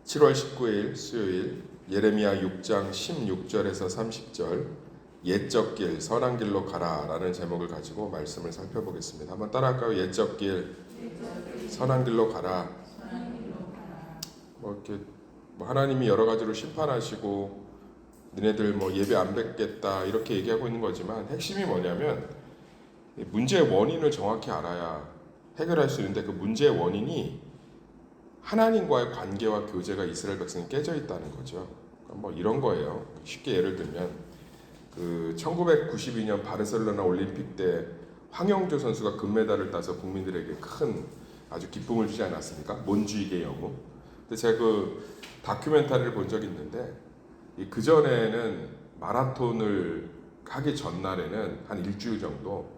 7월 19일 수요일 예레미야 6장 16절에서 30절 옛적 길 선한 길로 가라라는 제목을 가지고 말씀을 살펴보겠습니다. 한번 따라할까요? 옛적 길 선한 길로 가라. 이렇게 하나님이 여러 가지로 심판하시고 너네들 예배 안 뵙겠다 이렇게 얘기하고 있는 거지만 핵심이 뭐냐면 문제의 원인을 정확히 알아야 해결할 수 있는데 그 문제의 원인이 하나님과의 관계와 교제가 이스라엘 백성이 깨져 있다는 거죠. 이런 거예요. 쉽게 예를 들면 1992년 바르셀로나 올림픽 때 황영조 선수가 금메달을 따서 국민들에게 큰 아주 기쁨을 주지 않았습니까? 몬주익의 영웅. 근데 제가 그 다큐멘터리를 본 적이 있는데 그 전에는 마라톤을 하기 전날에는 한 일주일 정도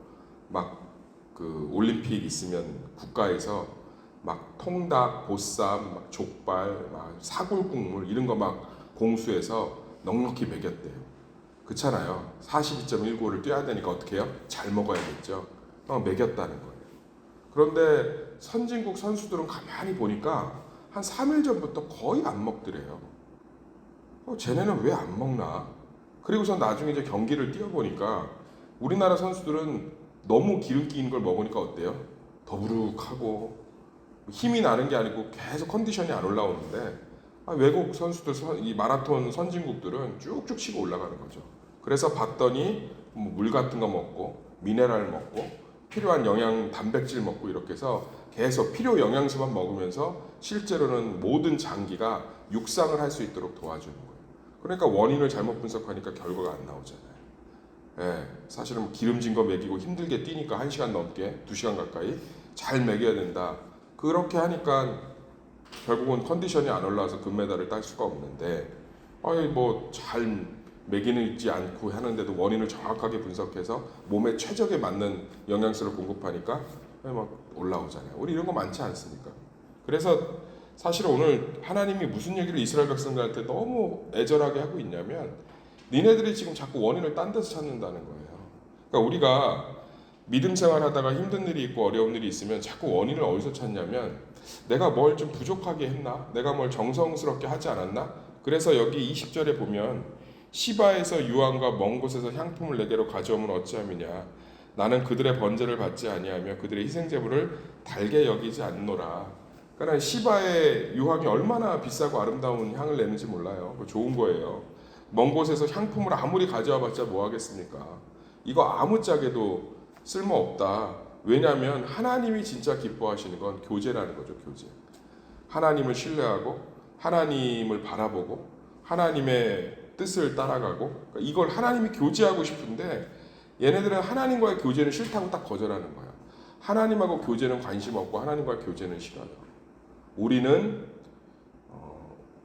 올림픽 있으면 국가에서 통닭, 보쌈, 족발, 사골국물 이런 거 공수해서 넉넉히 먹였대요. 그렇잖아요. 42.195를 뛰어야 되니까 어떻게 해요? 잘 먹어야겠죠. 먹였다는 거예요. 그런데 선진국 선수들은 가만히 보니까 한 3일 전부터 거의 안 먹더래요. 쟤네는 왜 안 먹나? 그리고서 나중에 이제 경기를 뛰어보니까 우리나라 선수들은 너무 기름기 있는 걸 먹으니까 어때요? 더부룩하고 힘이 나는 게 아니고 계속 컨디션이 안 올라오는데 외국 선수들, 이 마라톤 선진국들은 쭉쭉 치고 올라가는 거죠. 그래서 봤더니 물 같은 거 먹고 미네랄 먹고 필요한 영양 단백질 먹고 이렇게 해서 계속 필요 영양소만 먹으면서 실제로는 모든 장기가 육상을 할 수 있도록 도와주는 거예요. 그러니까 원인을 잘못 분석하니까 결과가 안 나오잖아요. 사실은 기름진 거 먹이고 힘들게 뛰니까 1시간 넘게 2시간 가까이 잘 먹여야 된다. 그렇게 하니까 결국은 컨디션이 안 올라와서 금메달을 딸 수가 없는데 잘 먹이지 않고 하는데도 원인을 정확하게 분석해서 몸에 최적에 맞는 영양소를 공급하니까 올라오잖아요. 우리 이런 거 많지 않습니까? 그래서 사실 오늘 하나님이 무슨 얘기를 이스라엘 백성들한테 너무 애절하게 하고 있냐면 니네들이 지금 자꾸 원인을 딴 데서 찾는다는 거예요. 그러니까 우리가 믿음 생활하다가 힘든 일이 있고 어려운 일이 있으면 자꾸 원인을 어디서 찾냐면 내가 뭘 좀 부족하게 했나? 내가 뭘 정성스럽게 하지 않았나? 그래서 여기 20절에 보면 시바에서 유황과 먼 곳에서 향품을 내게로 가져오면 어찌함이냐? 나는 그들의 번제를 받지 아니하며 그들의 희생제물을 달게 여기지 않노라. 그러니까 시바의 유황이 얼마나 비싸고 아름다운 향을 내는지 몰라요. 좋은 거예요. 먼 곳에서 향품을 아무리 가져와 봤자 뭐 하겠습니까? 이거 아무짝에도 쓸모없다. 왜냐하면 하나님이 진짜 기뻐하시는 건 교제라는 거죠. 교제. 하나님을 신뢰하고 하나님을 바라보고 하나님의 뜻을 따라가고 이걸 하나님이 교제하고 싶은데 얘네들은 하나님과의 교제는 싫다고 딱 거절하는 거야. 하나님하고 교제는 관심 없고 하나님과의 교제는 싫어요. 우리는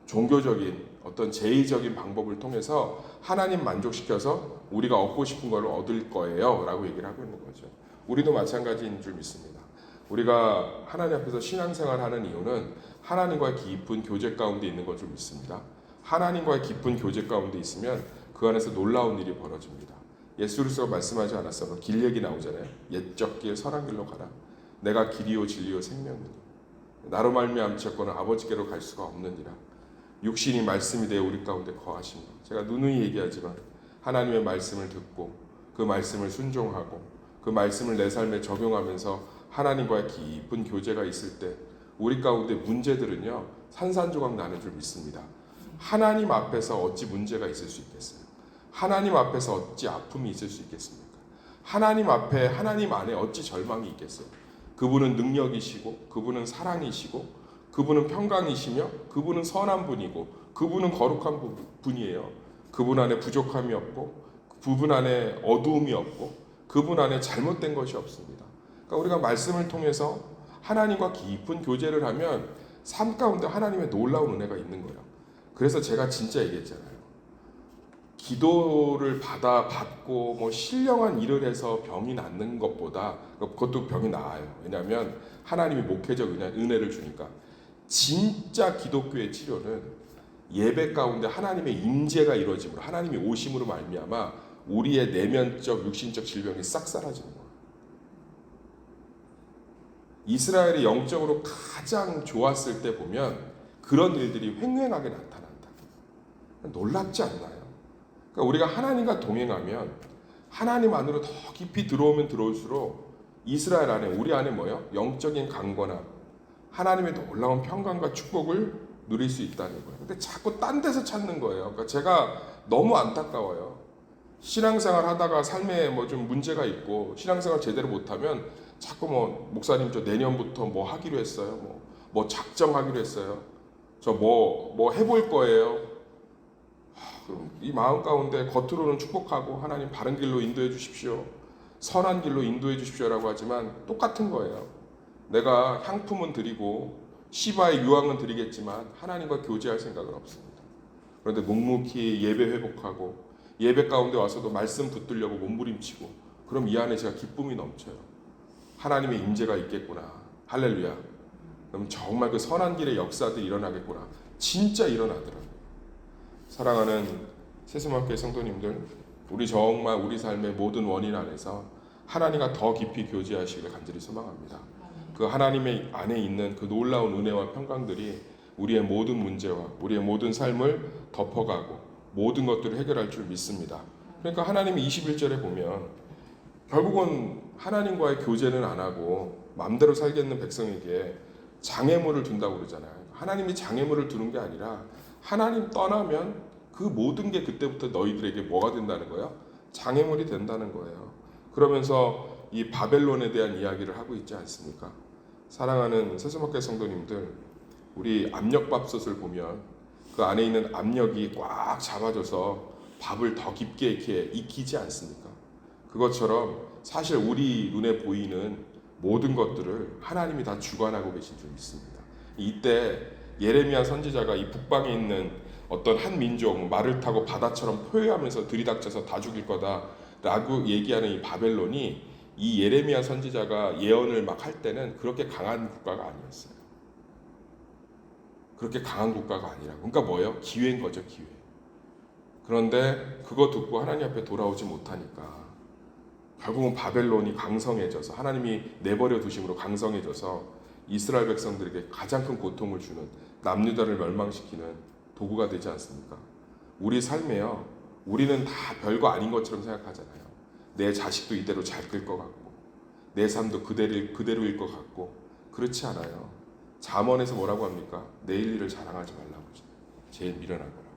종교적인 어떤 제의적인 방법을 통해서 하나님 만족시켜서 우리가 얻고 싶은 걸 얻을 거예요 라고 얘기를 하고 있는 거죠. 우리도 마찬가지인 줄 믿습니다. 우리가 하나님 앞에서 신앙생활을 하는 이유는 하나님과의 깊은 교제 가운데 있는 걸 줄 믿습니다. 하나님과의 깊은 교제 가운데 있으면 그 안에서 놀라운 일이 벌어집니다. 예수 그리스도가 말씀하지 않았어요? 길 얘기 나오잖아요. 옛적 길 선한 길로 가라. 내가 길이요 진리요 생명이니 나로 말미암지없고는 아버지께로 갈 수가 없느니라. 육신이 말씀이 되어 우리 가운데 거하십니다. 제가 누누이 얘기하지만 하나님의 말씀을 듣고 그 말씀을 순종하고 그 말씀을 내 삶에 적용하면서 하나님과의 깊은 교제가 있을 때 우리 가운데 문제들은요 산산조각 나는 줄 믿습니다. 하나님 앞에서 어찌 문제가 있을 수 있겠어요? 하나님 앞에서 어찌 아픔이 있을 수 있겠습니까? 하나님 앞에 하나님 안에 어찌 절망이 있겠어요? 그분은 능력이시고 그분은 사랑이시고 그분은 평강이시며 그분은 선한 분이고 그분은 거룩한 분이에요. 그분 안에 부족함이 없고 그분 안에 어두움이 없고 그분 안에 잘못된 것이 없습니다. 그러니까 우리가 말씀을 통해서 하나님과 깊은 교제를 하면 삶 가운데 하나님의 놀라운 은혜가 있는 거예요. 그래서 제가 진짜 얘기했잖아요. 기도를 받고 신령한 일을 해서 병이 낫는 것보다 그것도 병이 나아요. 왜냐하면 하나님이 목회적 은혜를 주니까. 진짜 기독교의 치료는 예배 가운데 하나님의 임재가 이루어짐으로 하나님이 오심으로 말미암아 우리의 내면적 육신적 질병이 싹 사라지는 거예요. 이스라엘이 영적으로 가장 좋았을 때 보면 그런 일들이 횡행하게 나타난다. 놀랍지 않나요? 그러니까 우리가 하나님과 동행하면 하나님 안으로 더 깊이 들어오면 들어올수록 이스라엘 안에 우리 안에 뭐요? 영적인 강건함, 하나님의 놀라운 평강과 축복을 누릴 수 있다는 거예요. 근데 자꾸 딴 데서 찾는 거예요. 그러니까 제가 너무 안타까워요. 신앙생활 하다가 삶에 뭐 좀 문제가 있고 신앙생활 제대로 못하면 자꾸 뭐 목사님 저 내년부터 뭐 하기로 했어요. 뭐 작정하기로 했어요. 저 뭐 해볼 거예요. 그럼 이 마음 가운데 겉으로는 축복하고 하나님 바른 길로 인도해 주십시오. 선한 길로 인도해 주십시오라고 하지만 똑같은 거예요. 내가 향품은 드리고 시바의 유황은 드리겠지만 하나님과 교제할 생각은 없습니다. 그런데 묵묵히 예배 회복하고 예배 가운데 와서도 말씀 붙들려고 몸부림치고 그럼 이 안에 제가 기쁨이 넘쳐요. 하나님의 임재가 있겠구나. 할렐루야. 그럼 정말 그 선한 길의 역사들이 일어나겠구나. 진짜 일어나더라고요. 사랑하는 새소망교회 성도님들, 우리 정말 우리 삶의 모든 원인 안에서 하나님과 더 깊이 교제하시기를 간절히 소망합니다. 그 하나님의 안에 있는 그 놀라운 은혜와 평강들이 우리의 모든 문제와 우리의 모든 삶을 덮어가고 모든 것들을 해결할 줄 믿습니다. 그러니까 하나님이 21절에 보면 결국은 하나님과의 교제는 안 하고 마음대로 살겠는 백성에게 장애물을 둔다고 그러잖아요. 하나님이 장애물을 두는 게 아니라 하나님 떠나면 그 모든 게 그때부터 너희들에게 뭐가 된다는 거예요? 장애물이 된다는 거예요. 그러면서 이 바벨론에 대한 이야기를 하고 있지 않습니까? 사랑하는 새소망교회 성도님들, 우리 압력밥솥을 보면 그 안에 있는 압력이 꽉 잡아줘서 밥을 더 깊게 이렇게 익히지 않습니까? 그것처럼 사실 우리 눈에 보이는 모든 것들을 하나님이 다 주관하고 계신 줄 믿습니다. 이때 예레미야 선지자가 이 북방에 있는 어떤 한 민족 말을 타고 바다처럼 포효하면서 들이닥쳐서 다 죽일 거다라고 얘기하는 이 바벨론이 이 예레미야 선지자가 예언을 막 할 때는 그렇게 강한 국가가 아니었어요. 그렇게 강한 국가가 아니라 그러니까 뭐예요? 기회인 거죠, 기회. 그런데 그거 듣고 하나님 앞에 돌아오지 못하니까 결국은 바벨론이 강성해져서 하나님이 내버려 두심으로 강성해져서 이스라엘 백성들에게 가장 큰 고통을 주는 남유다를 멸망시키는 도구가 되지 않습니까? 우리 삶에요. 우리는 다 별거 아닌 것처럼 생각하잖아요. 내 자식도 이대로 잘 끌 것 같고 내 삶도 그대로일 것 같고 그렇지 않아요. 잠언에서 뭐라고 합니까? 내일 일을 자랑하지 말라고 제일 미련한 거라고.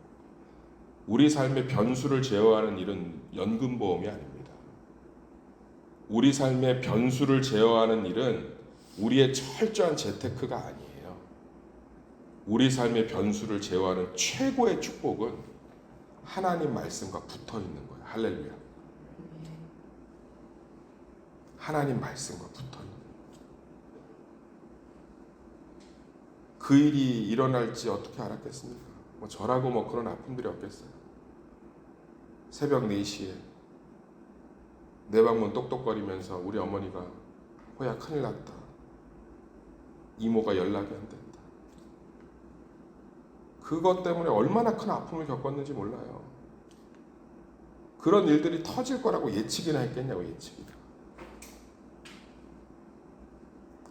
우리 삶의 변수를 제어하는 일은 연금보험이 아닙니다. 우리 삶의 변수를 제어하는 일은 우리의 철저한 재테크가 아니에요. 우리 삶의 변수를 제어하는 최고의 축복은 하나님 말씀과 붙어 있는 거예요. 할렐루야. 하나님 말씀과 붙어 있는 거예요. 그 일이 일어날지 어떻게 알았겠습니까? 저라고 그런 아픔들이 없겠어요. 새벽 4시에 내 방문 똑똑거리면서 우리 어머니가 호야 큰일 났다. 이모가 연락이 안 된다. 그것 때문에 얼마나 큰 아픔을 겪었는지 몰라요. 그런 일들이 터질 거라고 예측이나 했겠냐고 예측이나.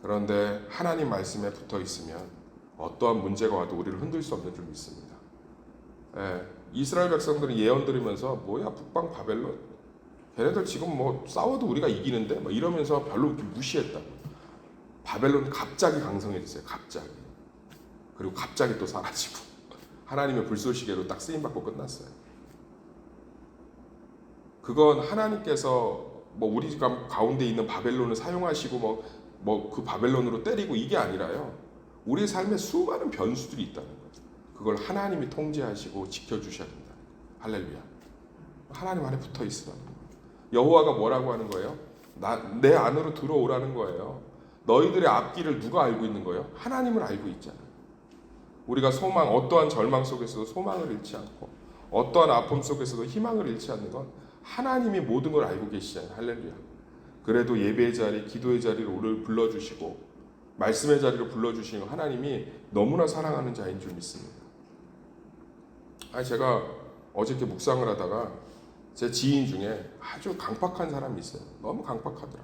그런데 하나님 말씀에 붙어 있으면 어떠한 문제가 와도 우리를 흔들 수 없는 줄 믿습니다. 이스라엘 백성들은 예언 들으면서 뭐야 북방 바벨론 걔네들 지금 싸워도 우리가 이기는데 이러면서 별로 이렇게 무시했다고. 바벨론 갑자기 강성해졌어요. 갑자기. 그리고 갑자기 또 사라지고 하나님의 불쏘시개로 딱 쓰임받고 끝났어요. 그건 하나님께서 우리 가운데 있는 바벨론을 사용하시고 그 바벨론으로 때리고 이게 아니라요. 우리 삶에 수많은 변수들이 있다는 거예요. 그걸 하나님이 통제하시고 지켜주셔야 된다. 할렐루야. 하나님 안에 붙어 있으라는 거예요. 여호와가 뭐라고 하는 거예요? 내 안으로 들어오라는 거예요. 너희들의 앞길을 누가 알고 있는 거예요? 하나님을 알고 있잖아요. 우리가 어떠한 절망 속에서도 소망을 잃지 않고 어떠한 아픔 속에서도 희망을 잃지 않는 건 하나님이 모든 걸 알고 계시잖아요. 할렐루야. 그래도 예배의 자리, 기도의 자리로 우리를 불러주시고 말씀의 자리로 불러주시는 하나님이 너무나 사랑하는 자인 줄 믿습니다. 제가 어저께 묵상을 하다가 제 지인 중에 아주 강팍한 사람이 있어요. 너무 강팍하더라.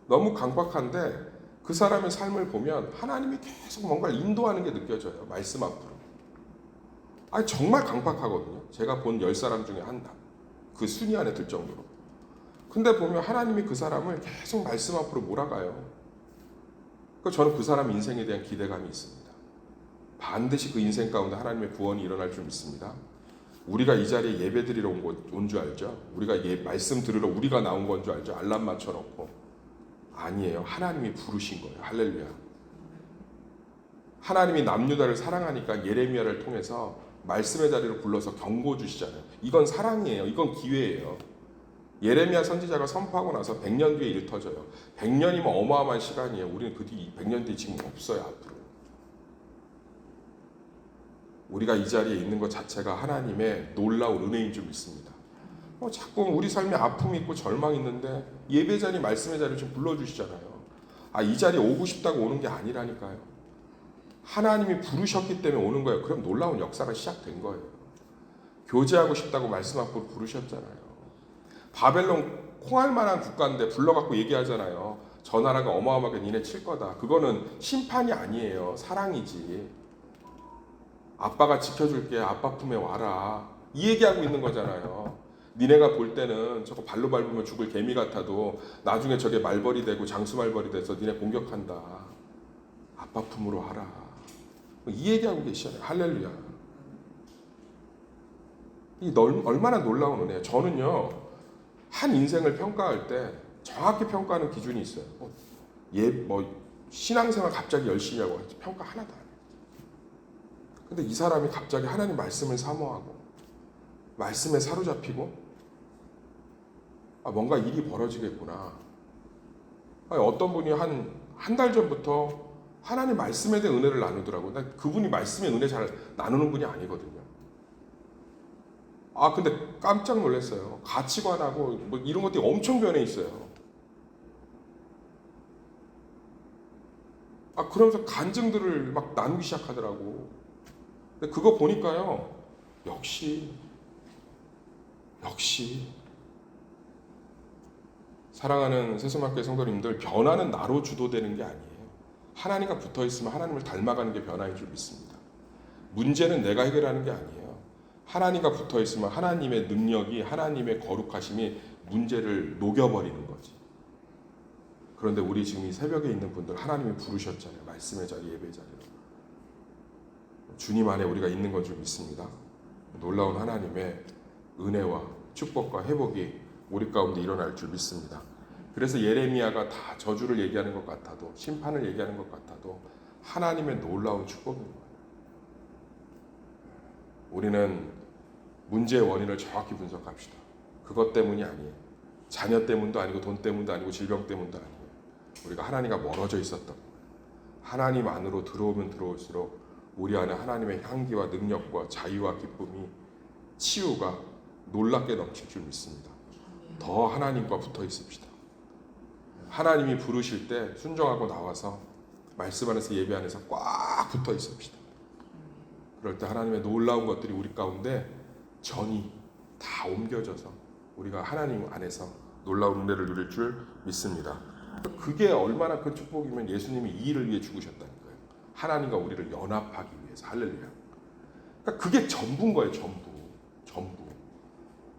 너무 강팍한데 그 사람의 삶을 보면 하나님이 계속 뭔가를 인도하는 게 느껴져요. 말씀 앞으로. 아니 정말 강팍하거든요. 제가 본 10사람 중에 그 순위 안에 들 정도로. 근데 보면 하나님이 그 사람을 계속 말씀 앞으로 몰아가요. 그러니까 저는 그 사람 인생에 대한 기대감이 있습니다. 반드시 그 인생 가운데 하나님의 구원이 일어날 줄 믿습니다. 우리가 이 자리에 예배 드리러 온 줄 알죠? 우리가 말씀 들으러 우리가 나온 건 줄 알죠? 알람 맞춰놓고. 아니에요. 하나님이 부르신 거예요. 할렐루야. 하나님이 남유다를 사랑하니까 예레미야를 통해서 말씀의 자리로 불러서 경고 주시잖아요. 이건 사랑이에요. 이건 기회예요. 예레미야 선지자가 선포하고 나서 100년 뒤에 일 터져요. 100년이면 어마어마한 시간이에요. 우리는 그 뒤 100년 뒤에 지금 없어요. 앞으로. 우리가 이 자리에 있는 것 자체가 하나님의 놀라운 은혜인 줄 믿습니다. 자꾸 우리 삶에 아픔이 있고 절망이 있는데 예배 자리, 말씀의 자리를 좀 불러주시잖아요. 이 자리에 오고 싶다고 오는 게 아니라니까요. 하나님이 부르셨기 때문에 오는 거예요. 그럼 놀라운 역사가 시작된 거예요. 교제하고 싶다고 말씀 앞으로 부르셨잖아요. 바벨론 콩할 만한 국가인데 불러갖고 얘기하잖아요. 저 나라가 어마어마하게 니네 칠 거다. 그거는 심판이 아니에요. 사랑이지. 아빠가 지켜줄게. 아빠 품에 와라. 이 얘기하고 있는 거잖아요. 니네가 볼 때는 저거 발로 밟으면 죽을 개미 같아도 나중에 저게 말벌이 되고 장수 말벌이 돼서 니네 공격한다. 아빠 품으로 와라. 이 얘기하고 계시잖아요. 할렐루야. 얼마나 놀라운 은혜예요. 저는요. 한 인생을 평가할 때 정확히 평가하는 기준이 있어요. 신앙생활 갑자기 열심히 하고 평가 하나도 안 해요. 근데 이 사람이 갑자기 하나님 말씀을 사모하고 말씀에 사로잡히고 뭔가 일이 벌어지겠구나. 어떤 분이 한 달 전부터 하나님 말씀에 대한 은혜를 나누더라고요. 난 그분이 말씀의 은혜 잘 나누는 분이 아니거든요. 근데 깜짝 놀랐어요. 가치관하고 이런 것들이 엄청 변해 있어요. 그러면서 간증들을 막 나누기 시작하더라고. 근데 그거 보니까요. 역시 사랑하는 새소망교회 성도님들, 변화는 나로 주도되는 게 아니에요. 하나님과 붙어있으면 하나님을 닮아가는 게 변화인 줄 믿습니다. 문제는 내가 해결하는 게 아니에요. 하나님과 붙어있으면 하나님의 능력이, 하나님의 거룩하심이 문제를 녹여버리는 거지. 그런데 우리 지금 이 새벽에 있는 분들 하나님이 부르셨잖아요. 말씀의 자리, 예배 자리로. 주님 안에 우리가 있는 건 줄 믿습니다. 놀라운 하나님의 은혜와 축복과 회복이 우리 가운데 일어날 줄 믿습니다. 그래서 예레미야가 다 저주를 얘기하는 것 같아도, 심판을 얘기하는 것 같아도 하나님의 놀라운 축복인 거예요. 우리는 문제의 원인을 정확히 분석합시다. 그것 때문이 아니에요. 자녀 때문도 아니고 돈 때문도 아니고 질병 때문도 아니에요. 우리가 하나님과 멀어져 있었던 거예요. 하나님 안으로 들어오면 들어올수록 우리 안에 하나님의 향기와 능력과 자유와 기쁨이, 치유가 놀랍게 넘칠 줄 믿습니다. 더 하나님과 붙어 있읍시다. 하나님이 부르실 때 순종하고 나와서 말씀 안에서, 예배 안에서 꽉 붙어 있읍시다. 그럴 때 하나님의 놀라운 것들이 우리 가운데 전이 다 옮겨져서 우리가 하나님 안에서 놀라운 은혜를 누릴 줄 믿습니다. 그게 얼마나 큰 축복이면 예수님이 이 일을 위해 죽으셨다는 거예요. 하나님과 우리를 연합하기 위해서. 할렐루야. 그러니까 그게 전부인 거예요. 전부.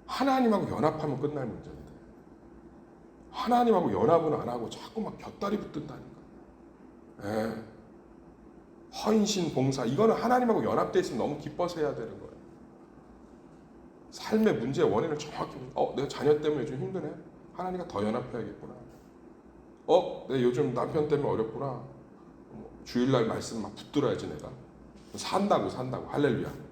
하나님하고 연합하면 끝날 문제인데 하나님하고 연합은 안 하고 자꾸 막 곁다리 붙든다니까. 헌신, 봉사, 이거는 하나님하고 연합되어 있으면 너무 기뻐서 해야 되는 거예요. 삶의 문제의 원인을 정확히, 내가 자녀 때문에 요즘 힘드네. 하나님과 더 연합해야겠구나. 내가 요즘 남편 때문에 어렵구나. 주일날 말씀 막 붙들어야지 내가. 산다고. 할렐루야.